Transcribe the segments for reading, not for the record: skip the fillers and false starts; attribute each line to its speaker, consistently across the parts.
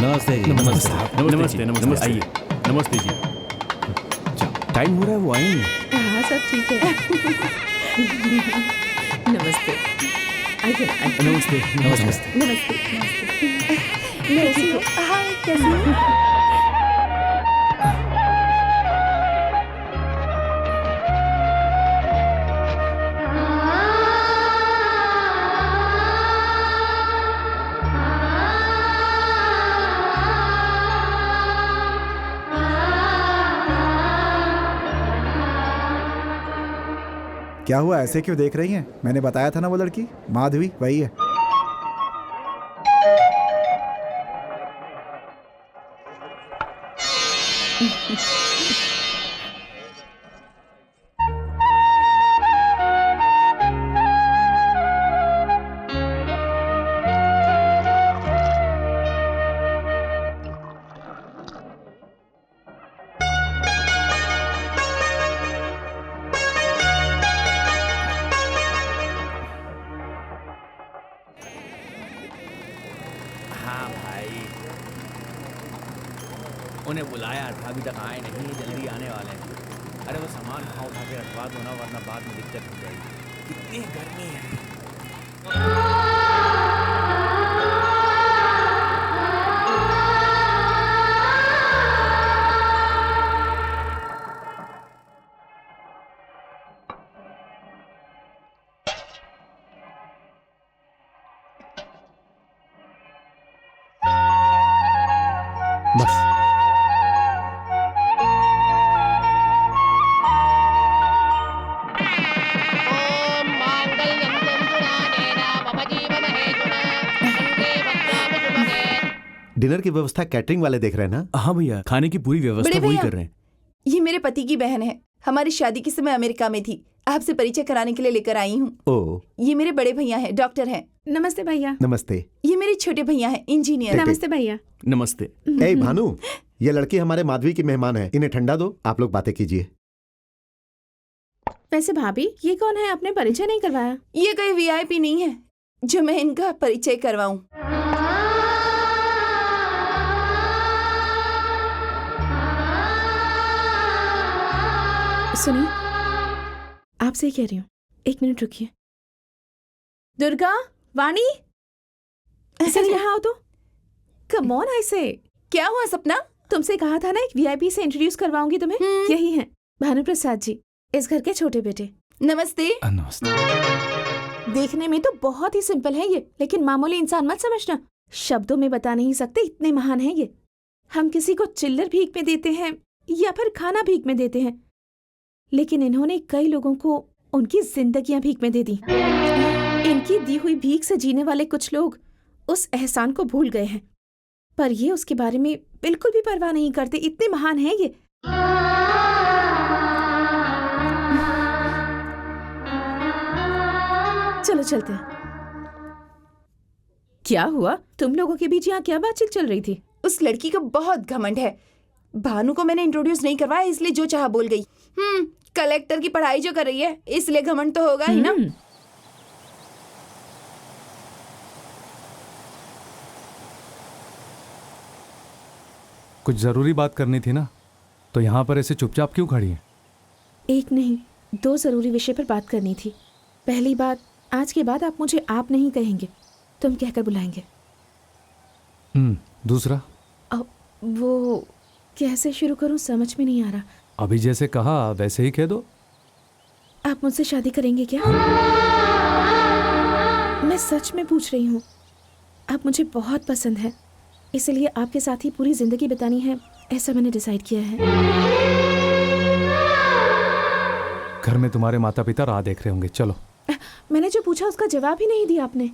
Speaker 1: नमस्ते जी।
Speaker 2: नमस्ते नमस्ते आइए। नमस्ते जी।
Speaker 1: टाइम हो रहा है, वो आए नहीं।
Speaker 3: हाँ सब ठीक है। नमस्ते। आइए आइए।
Speaker 2: नमस्ते
Speaker 1: नमस्ते।
Speaker 3: नमस्ते। कैसी हो? हाय कैसी हो?
Speaker 4: क्या हुआ, ऐसे क्यों देख रही हैं? मैंने बताया था ना वो लड़की माधवी वही है।
Speaker 2: हाँ भाई, उन्हें बुलाया था, अभी तक आए नहीं, जल्दी आने वाले हैं। अरे वो सामान वहाँ उठा के रखवा दो ना, वरना बाद में दिक्कत हो जाएगी। कितनी गर्मी है।
Speaker 1: बस डिनर की व्यवस्था कैटरिंग वाले देख रहे हैं ना?
Speaker 2: हाँ भैया, खाने की पूरी व्यवस्था
Speaker 3: बड़े
Speaker 2: वही
Speaker 3: भैया,
Speaker 2: कर रहे हैं।
Speaker 3: ये मेरे पति की बहन है। हमारी शादी के समय अमेरिका में थी। आपसे परिचय कराने के लिए लेकर आई हूँ।
Speaker 4: ओ
Speaker 3: ये मेरे बड़े भैया हैं, डॉक्टर हैं।
Speaker 5: नमस्ते भैया।
Speaker 4: नमस्ते।
Speaker 3: ये मेरे छोटे भैया हैं, इंजीनियर।
Speaker 5: नमस्ते भैया।
Speaker 2: नमस्ते।
Speaker 4: ए भानु, ये लड़की हमारे माधवी की मेहमान है, इन्हें ठंडा दो, आप लोग बातें कीजिए।
Speaker 5: वैसे भाभी, ये कौन है? आपने परिचय नहीं करवाया।
Speaker 3: ये कोई वीआईपी नहीं है जो मैं इनका परिचय करवाऊं।
Speaker 5: सुनिए, आपसे ही कह रही हूँ, 1 मिनट रुकिए। दुर्गा, वाणी, सर यहाँ आओ तो। कम ऑन, ऐसे
Speaker 3: क्या हुआ सपना?
Speaker 5: तुमसे कहा था ना, एक वीआईपी से इंट्रोड्यूस करवाऊंगी तुम्हें। यही हैं भानुप्रसाद जी, इस घर के छोटे बेटे।
Speaker 3: नमस्ते।
Speaker 2: नमस्ते।
Speaker 5: देखने में तो बहुत ही सिंपल है ये, लेकिन मामूली इंसान मत समझना। शब्दों में बता नहीं सकते, इतने महान है ये। हम किसी को चिल्लर भीख में देते हैं या फिर खाना भीख में देते हैं, लेकिन इन्होंने कई लोगों को उनकी जिंदगियां भीख में दे दी। इनकी दी हुई भीख से जीने वाले कुछ लोग उस एहसान को भूल गए हैं, पर ये उसके बारे में बिल्कुल भी परवाह नहीं करते। इतने महान हैं ये। चलो चलते हैं। क्या हुआ? तुम लोगों के बीच यहाँ क्या बातचीत चल रही थी?
Speaker 3: उस लड़की को बहुत घमंड है। भानु को मैंने इंट्रोड्यूस नहीं करवाया, इसलिए जो चाहा बोल गई। कलेक्टर की पढ़ाई जो कर रही है, इसलिए घमंड तो होगा ही ना।
Speaker 6: कुछ जरूरी बात करनी थी ना, तो यहाँ पर ऐसे चुपचाप क्यों खड़ी हैं?
Speaker 5: एक नहीं, 2 जरूरी विषय पर बात करनी थी। पहली बात, आज के बाद आप मुझे आप नहीं कहेंगे, तुम कहकर बुलाएंगे।
Speaker 6: दूसरा?
Speaker 5: वो कैसे शुरू करूं, समझ में नहीं आ रहा।
Speaker 6: अभी जैसे कहा वैसे ही कह दो।
Speaker 5: आप मुझसे शादी करेंगे क्या? मैं सच में पूछ रही हूँ। आप मुझे बहुत पसंद है, इसलिए आपके साथ ही पूरी जिंदगी बितानी है, ऐसा मैंने डिसाइड किया है।
Speaker 6: घर में तुम्हारे माता पिता राह देख रहे होंगे, चलो।
Speaker 5: मैंने जो पूछा उसका जवाब ही नहीं दिया आपने।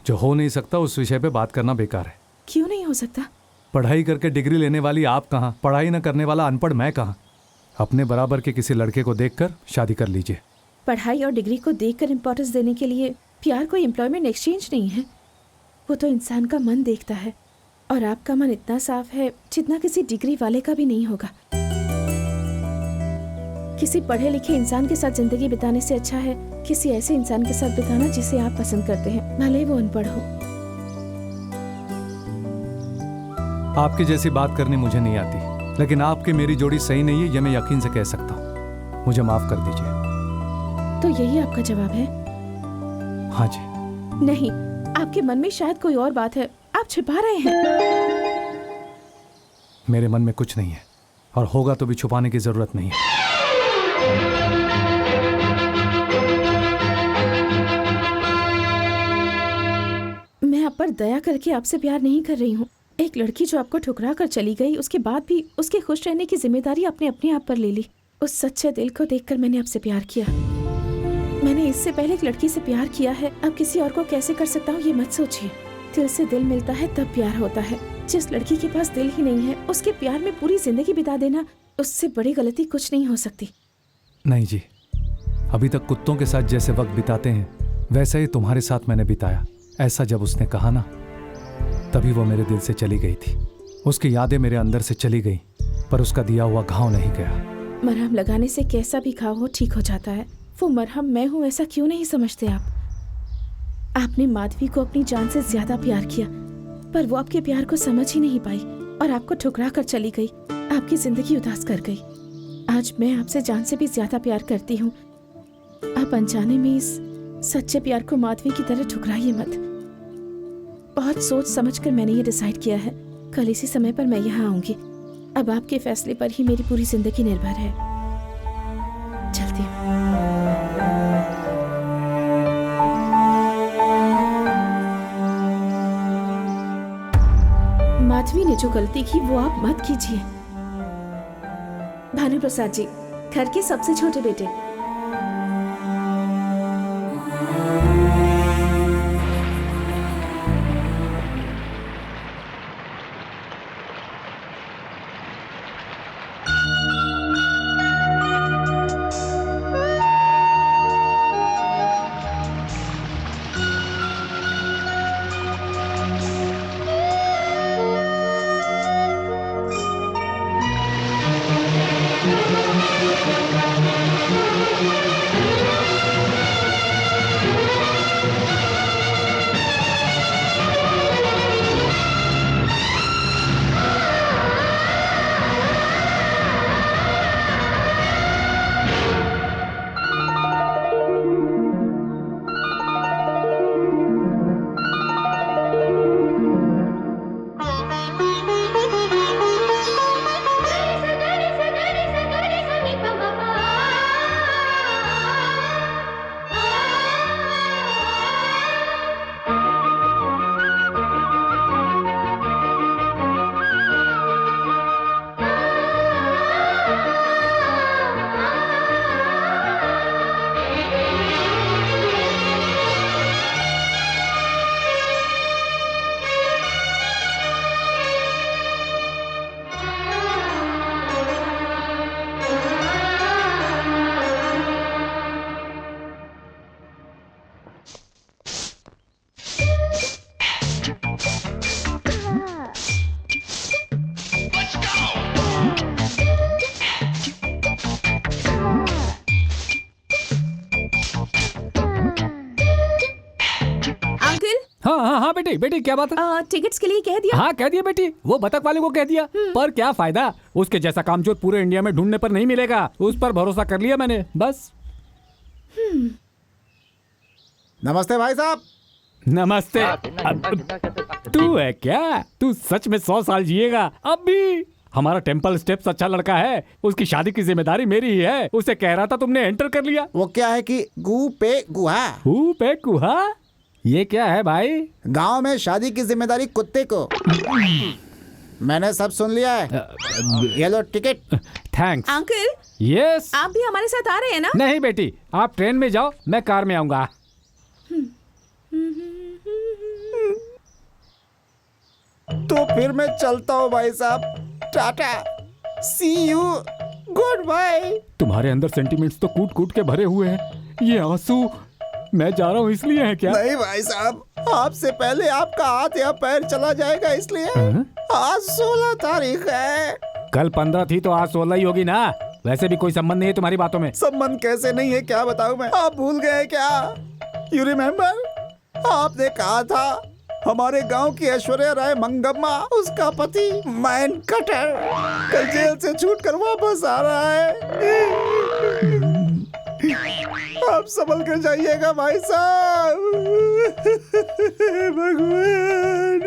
Speaker 6: जो हो नहीं सकता उस विषय पे बात करना बेकार है।
Speaker 5: क्यों नहीं हो सकता?
Speaker 6: पढ़ाई करके डिग्री लेने वाली आप कहाँ, पढ़ाई न करने वाला अनपढ़ मैं कहाँ। अपने बराबर के किसी लड़के को देखकर शादी कर लीजिए।
Speaker 5: पढ़ाई और डिग्री को देखकर इम्पोर्टेंस देने के लिए प्यार कोई एम्प्लॉयमेंट एक्सचेंज नहीं है। वो तो इंसान का मन देखता है, और आपका मन इतना साफ है जितना किसी डिग्री वाले का भी नहीं होगा। किसी पढ़े लिखे इंसान के साथ जिंदगी बिताने से अच्छा है किसी ऐसे इंसान के साथ बिताना जिसे आप पसंद करते हैं, भले वो अनपढ़ हो।
Speaker 6: आपकी जैसी बात करनी मुझे नहीं आती, लेकिन आपकी मेरी जोड़ी सही नहीं है, ये मैं यकीन से कह सकता हूँ। मुझे माफ कर दीजिए।
Speaker 5: तो यही आपका जवाब है?
Speaker 6: हाँ जी।
Speaker 5: नहीं, आपके मन में शायद कोई और बात है, आप छिपा रहे हैं।
Speaker 6: मेरे मन में कुछ नहीं है, और होगा तो भी छुपाने की जरूरत नहीं है।
Speaker 5: मैं आप पर दया करके आपसे प्यार नहीं कर रही हूँ। एक लड़की जो आपको ठुकरा कर चली गई, उसके बाद भी उसके खुश रहने की जिम्मेदारी आपने अपने आप पर ले ली। उस सच्चे दिल को देखकर मैंने आपसे प्यार किया। मैंने इससे पहले एक लड़की से प्यार किया है, अब किसी और को कैसे कर सकता हूँ ये मत सोचिए। दिल से दिल मिलता है तब प्यार होता है। जिस लड़की के पास दिल ही नहीं है, उसके प्यार में पूरी जिंदगी बिता देना, उससे बड़ी गलती कुछ नहीं हो सकती।
Speaker 6: नहीं जी, अभी तक कुत्तों के साथ जैसे वक्त बिताते हैं, वैसा ही तुम्हारे साथ मैंने बिताया। ऐसा जब उसने कहा ना, तभी वो मेरे दिल से चली गई थी। उसकी यादें मेरे अंदर से चली गई, पर उसका दिया हुआ घाव नहीं गया।
Speaker 5: मरहम लगाने से कैसा भी घाव हो ठीक हो जाता है। वो मरहम मैं हूँ, ऐसा क्यों नहीं समझते आप? आपने माधवी को अपनी जान से ज्यादा प्यार किया, पर वो आपके प्यार को समझ ही नहीं पाई और आपको ठुकरा कर चली गई, आपकी जिंदगी उदास कर गई। आज मैं आपसे जान से भी ज्यादा प्यार करती हूँ। आप अनजाने में इस सच्चे प्यार को माधवी की तरह ठुकराइए मत। बहुत सोच समझकर मैंने ये डिसाइड किया है। कल इसी समय पर मैं यहाँ आऊंगी। अब आपके फैसले पर ही मेरी पूरी जिंदगी निर्भर है। चलती हूँ। माधवी ने जो गलती की वो आप मत कीजिए। भानु प्रसाद जी, घर के सबसे छोटे बेटे।
Speaker 7: हाँ बेटी बेटी क्या बात है?
Speaker 5: टिकट्स के लिए कह दिया।
Speaker 7: हाँ कह दिया बेटी, वो बतख वाले को कह दिया। पर क्या फायदा, उसके जैसा कामचोर पूरे इंडिया में ढूंढने पर नहीं मिलेगा। उस पर भरोसा कर लिया मैंने, बस।
Speaker 4: नमस्ते भाई साहब।
Speaker 7: नमस्ते। तू है क्या? तू सच में 100 साल जिएगा अब भी। हमारा टेम्पल स्टेप्स अच्छा लड़का है, उसकी शादी की जिम्मेदारी मेरी ही है। उसे कह रहा था तुमने एंटर कर लिया।
Speaker 4: वो क्या है कि गू पे गुहा।
Speaker 7: गू पे गुहा? ये क्या है भाई?
Speaker 4: गांव में शादी की जिम्मेदारी कुत्ते को। मैंने सब सुन लिया है। ये लो टिकट।
Speaker 7: Thanks
Speaker 5: uncle.
Speaker 7: यस।
Speaker 5: आप भी हमारे साथ आ रहे हैं ना?
Speaker 7: नहीं बेटी, आप ट्रेन में जाओ, मैं कार में आऊंगा।
Speaker 4: तो फिर मैं चलता हूँ भाई साहब। टाटा, सी यू, गुड बाय।
Speaker 7: तुम्हारे अंदर सेंटिमेंट्स तो कूट कूट के भरे हुए हैं। ये आंसू मैं जा रहा हूँ इसलिए है क्या?
Speaker 4: नहीं भाई साहब, आपसे पहले आपका हाथ या पैर चला जाएगा इसलिए। आज 16 तारीख है।
Speaker 7: कल 15 थी तो आज 16 ही होगी ना। वैसे भी कोई संबंध नहीं है तुम्हारी बातों में।
Speaker 4: संबंध कैसे नहीं है, क्या बताऊं मैं? आप भूल गए क्या? You remember? आपने कहा था हमारे गांव की ऐश्वर्या राय मंगम्मा, उसका पति मैन कटर, कल जेल से छूट कर वापस आ रहा है। आप संभल कर जाइएगा भाई साहब। भगवान।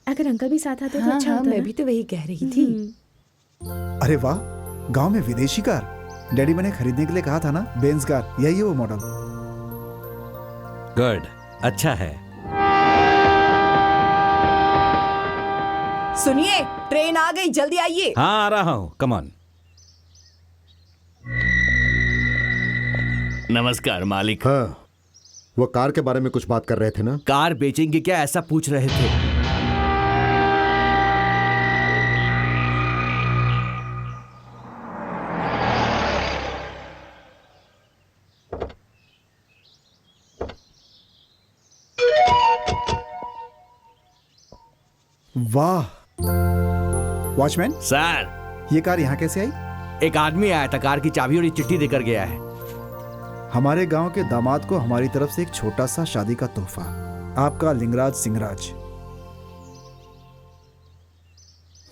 Speaker 5: अगर अंकल भी साथ आते तो
Speaker 3: हाँ
Speaker 5: अच्छा
Speaker 3: हाँ,
Speaker 5: होता
Speaker 3: मैं
Speaker 5: ना?
Speaker 3: भी तो वही कह रही थी।
Speaker 4: अरे वाह, गांव में विदेशी कार। डैडी मैंने खरीदने के लिए कहा था ना, बेंज कार, यही है वो मॉडल।
Speaker 2: गुड, अच्छा है।
Speaker 3: सुनिए, ट्रेन आ गई, जल्दी आइए।
Speaker 2: हाँ आ रहा हूँ, कम ऑन। नमस्कार मालिक।
Speaker 1: हाँ, वो कार के बारे में कुछ बात कर रहे थे ना?
Speaker 2: कार बेचेंगे क्या, ऐसा पूछ रहे थे।
Speaker 4: वाह वॉचमैन,
Speaker 2: सर,
Speaker 4: ये कार यहाँ कैसे आई?
Speaker 2: एक आदमी आया था, कार की चाबी और ये चिट्ठी देकर गया है।
Speaker 4: हमारे गांव के दामाद को हमारी तरफ से एक छोटा सा शादी का तोहफा, आपका लिंगराज सिंहराज।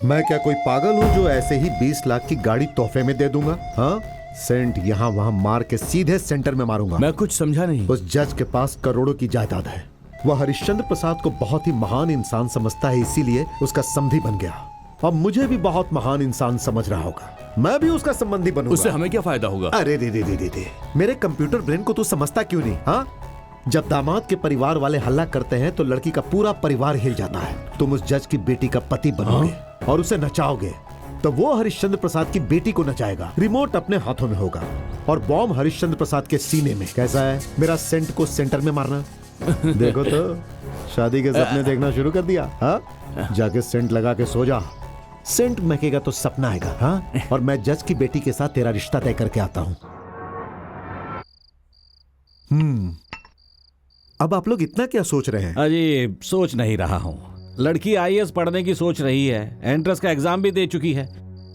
Speaker 1: मैं क्या कोई पागल हूँ जो ऐसे ही 20 लाख की गाड़ी तोहफे में दे दूंगा? हाँ, सेंट यहाँ वहां मार के सीधे सेंटर में मारूंगा।
Speaker 2: मैं कुछ समझा नहीं।
Speaker 1: उस जज के पास करोड़ों की जायदाद है। वह हरिश्चंद्र प्रसाद को बहुत ही महान इंसान समझता है, इसीलिए उसका समधी बन गया। अब मुझे भी बहुत महान इंसान समझ रहा होगा, मैं भी उसका संबंधी बनूंगा।
Speaker 2: उससे हमें क्या फायदा होगा?
Speaker 1: अरे रे रे रे रे रे, मेरे कंप्यूटर ब्रेन को तू समझता क्यों नहीं? हाँ, जब दामाद के परिवार वाले हल्ला करते हैं तो लड़की का पूरा परिवार हिल जाता है। तुम उस जज की बेटी का पति बनोगे और उसे नचाओगे, तो वो हरिश्चंद्र प्रसाद की बेटी को नचाएगा। रिमोट अपने हाथों में होगा और बॉम्ब हरिश्चंद्र प्रसाद के सीने में। कैसा है मेरा सेंट को सेंटर में मारना? देखो तो, शादी के सपने देखना शुरू कर दिया। हाँ, जाके सेंट लगा के सो जा। सेंट महकेगा तो सपना आएगा। हाँ, और मैं जज की बेटी के साथ तेरा रिश्ता तय करके आता हूं। अब आप लोग इतना क्या सोच रहे हैं?
Speaker 2: अजी सोच नहीं रहा हूँ। लड़की आईएएस पढ़ने की सोच रही है, एंट्रेंस का एग्जाम भी दे चुकी है।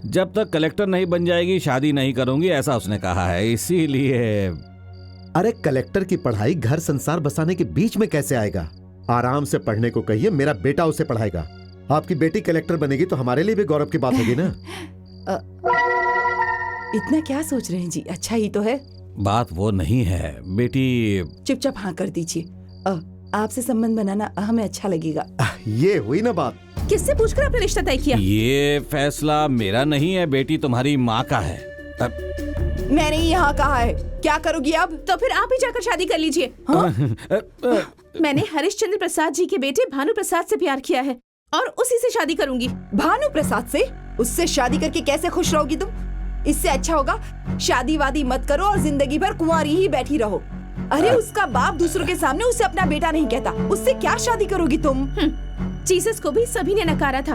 Speaker 2: जब तक कलेक्टर नहीं बन जाएगी शादी नहीं करूंगी, ऐसा उसने कहा है। इसीलिए
Speaker 1: अरे कलेक्टर की पढ़ाई घर संसार बसाने के बीच में कैसे आएगा? आराम से पढ़ने को कहिए, मेरा बेटा उसे पढ़ाएगा। आपकी बेटी कलेक्टर बनेगी तो हमारे लिए भी गौरव की बात होगी ना।
Speaker 3: इतना क्या सोच रहे हैं जी, अच्छा ही तो है।
Speaker 2: बात वो नहीं है बेटी।
Speaker 3: चुपचाप हाँ कर दीजिए। आपसे संबंध बनाना हमें अच्छा लगेगा।
Speaker 1: ये हुई ना बात।
Speaker 5: किससे पूछकर आपने रिश्ता तय किया?
Speaker 2: ये फैसला मेरा नहीं है बेटी, तुम्हारी माँ का है।
Speaker 3: मैंने यहाँ कहा है, क्या करोगी अब?
Speaker 5: तो फिर आप ही जाकर शादी कर लीजिए। मैंने हरिश्चंद्र प्रसाद जी के बेटे भानु प्रसाद से प्यार किया है और उसी से शादी करूंगी।
Speaker 3: भानु प्रसाद से? उससे शादी करके कैसे खुश रहोगी तुम? इससे अच्छा होगा शादी वादी मत करो और जिंदगी भर कुंवारी ही बैठी रहो। अरे उसका बाप दूसरों के सामने उसे अपना बेटा नहीं कहता, उससे क्या शादी करोगी तुम?
Speaker 5: जीसस को भी सभी ने नकारा था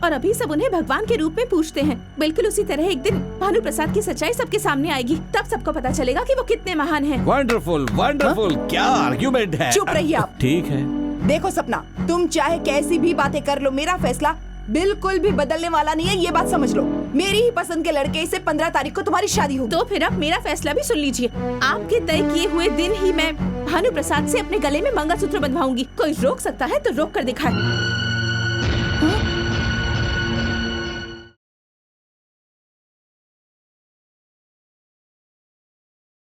Speaker 5: और अभी सब उन्हें भगवान के रूप में पूछते हैं। बिल्कुल उसी तरह एक दिन भानु प्रसाद की सच्चाई सबके सामने आएगी, तब सबको पता चलेगा कि वो कितने महान हैं।
Speaker 2: वंडरफुल वंडरफुल, क्या आर्ग्यूमेंट है।
Speaker 3: चुप रहिए आप।
Speaker 2: ठीक है।
Speaker 3: देखो सपना, तुम चाहे कैसी भी बातें कर लो, मेरा फैसला बिल्कुल भी बदलने वाला नहीं है, ये बात समझ लो। मेरी ही पसंद के लड़के से 15 तारीख को तुम्हारी शादी होगी।
Speaker 5: तो फिर अब मेरा फैसला भी सुन लीजिए। आपके तय किए हुए दिन ही मैं भानु प्रसाद से अपने गले में मंगलसूत्र बंधवाऊंगी। कोई रोक सकता है तो रोक कर दिखाए।